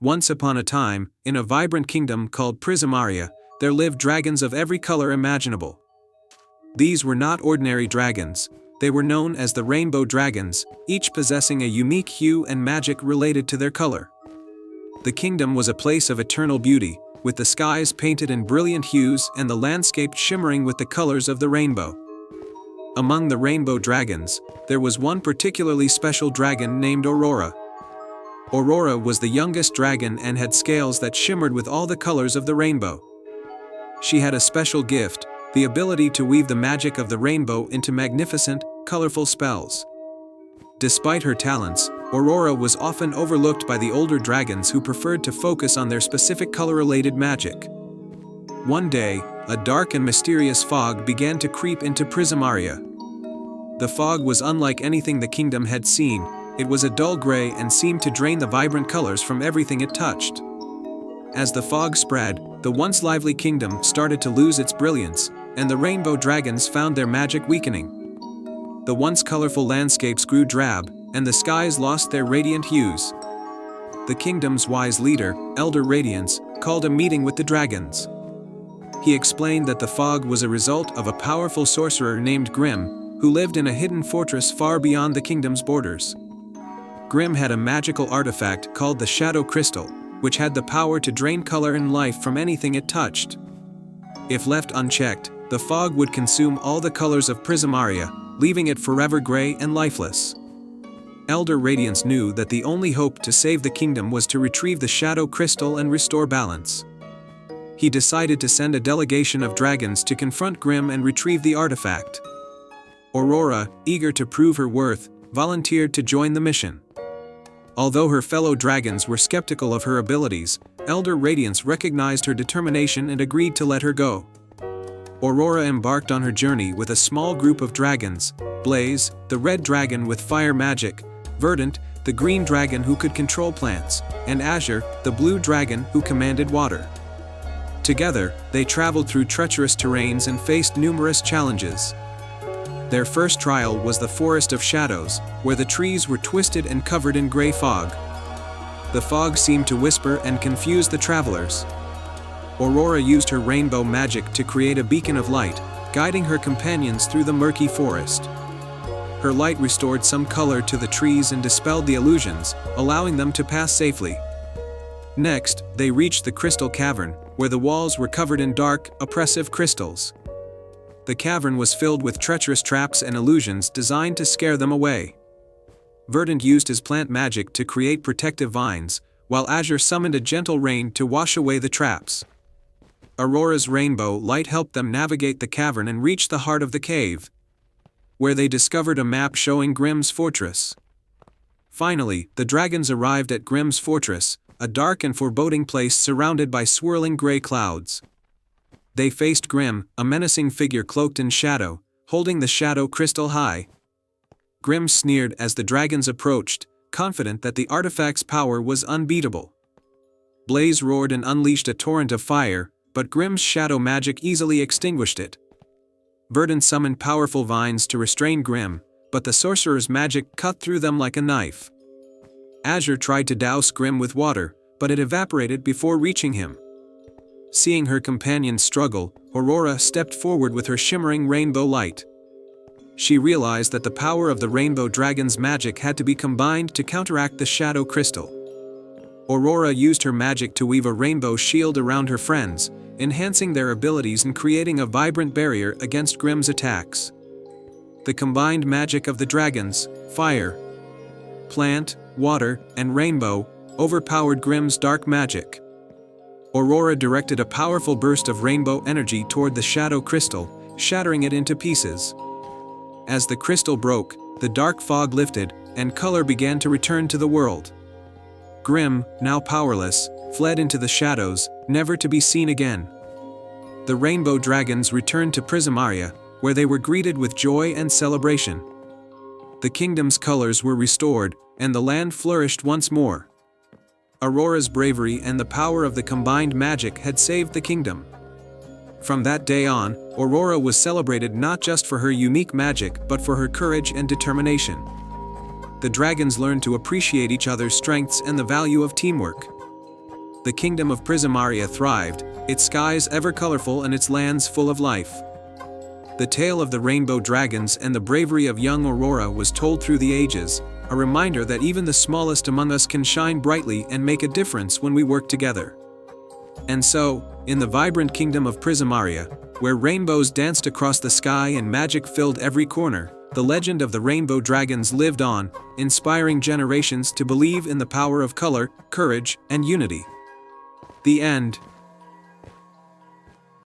Once upon a time, in a vibrant kingdom called Prismaria, there lived dragons of every color imaginable. These were not ordinary dragons. They were known as the Rainbow Dragons, each possessing a unique hue and magic related to their color. The kingdom was a place of eternal beauty, with the skies painted in brilliant hues and the landscape shimmering with the colors of the rainbow. Among the Rainbow Dragons, there was one particularly special dragon named Aurora. Aurora was the youngest dragon and had scales that shimmered with all the colors of the rainbow. She had a special gift, the ability to weave the magic of the rainbow into magnificent, colorful spells. Despite her talents, Aurora was often overlooked by the older dragons who preferred to focus on their specific color-related magic. One day, a dark and mysterious fog began to creep into Prismaria. The fog was unlike anything the kingdom had seen. It was a dull gray and seemed to drain the vibrant colors from everything it touched. As the fog spread, the once lively kingdom started to lose its brilliance, and the Rainbow Dragons found their magic weakening. The once colorful landscapes grew drab, and the skies lost their radiant hues. The kingdom's wise leader, Elder Radiance, called a meeting with the dragons. He explained that the fog was a result of a powerful sorcerer named Grimm, who lived in a hidden fortress far beyond the kingdom's borders. Grimm had a magical artifact called the Shadow Crystal, which had the power to drain color and life from anything it touched. If left unchecked, the fog would consume all the colors of Prismaria, leaving it forever gray and lifeless. Elder Radiance knew that the only hope to save the kingdom was to retrieve the Shadow Crystal and restore balance. He decided to send a delegation of dragons to confront Grimm and retrieve the artifact. Aurora, eager to prove her worth, volunteered to join the mission. Although her fellow dragons were skeptical of her abilities, Elder Radiance recognized her determination and agreed to let her go. Aurora embarked on her journey with a small group of dragons: Blaze, the red dragon with fire magic; Verdant, the green dragon who could control plants; and Azure, the blue dragon who commanded water. Together, they traveled through treacherous terrains and faced numerous challenges. Their first trial was the Forest of Shadows, where the trees were twisted and covered in gray fog. The fog seemed to whisper and confuse the travelers. Aurora used her rainbow magic to create a beacon of light, guiding her companions through the murky forest. Her light restored some color to the trees and dispelled the illusions, allowing them to pass safely. Next, they reached the Crystal Cavern, where the walls were covered in dark, oppressive crystals. The cavern was filled with treacherous traps and illusions designed to scare them away. Verdant used his plant magic to create protective vines, while Azure summoned a gentle rain to wash away the traps. Aurora's rainbow light helped them navigate the cavern and reach the heart of the cave, where they discovered a map showing Grimm's fortress. Finally, the dragons arrived at Grimm's fortress, a dark and foreboding place surrounded by swirling gray clouds. They faced Grimm, a menacing figure cloaked in shadow, holding the Shadow Crystal high. Grimm sneered as the dragons approached, confident that the artifact's power was unbeatable. Blaze roared and unleashed a torrent of fire, but Grimm's shadow magic easily extinguished it. Verdant summoned powerful vines to restrain Grimm, but the sorcerer's magic cut through them like a knife. Azure tried to douse Grimm with water, but it evaporated before reaching him. Seeing her companions struggle, Aurora stepped forward with her shimmering rainbow light. She realized that the power of the Rainbow Dragon's magic had to be combined to counteract the Shadow Crystal. Aurora used her magic to weave a rainbow shield around her friends, enhancing their abilities and creating a vibrant barrier against Grimm's attacks. The combined magic of the dragons, fire, plant, water, and rainbow, overpowered Grimm's dark magic. Aurora directed a powerful burst of rainbow energy toward the Shadow Crystal, shattering it into pieces. As the crystal broke, the dark fog lifted, and color began to return to the world. Grimm, now powerless, fled into the shadows, never to be seen again. The Rainbow Dragons returned to Prismaria, where they were greeted with joy and celebration. The kingdom's colors were restored, and the land flourished once more. Aurora's bravery and the power of the combined magic had saved the kingdom. From that day on, Aurora was celebrated not just for her unique magic but for her courage and determination. The dragons learned to appreciate each other's strengths and the value of teamwork. the kingdom of Prismaria thrived, its skies ever colorful and its lands full of life. The tale of the rainbow dragons and the bravery of young Aurora was told through the ages, a reminder that even the smallest among us can shine brightly and make a difference when we work together. And so, in the vibrant kingdom of Prismaria, where rainbows danced across the sky and magic filled every corner, the legend of the rainbow dragons lived on, inspiring generations to believe in the power of color, courage, and unity. The end.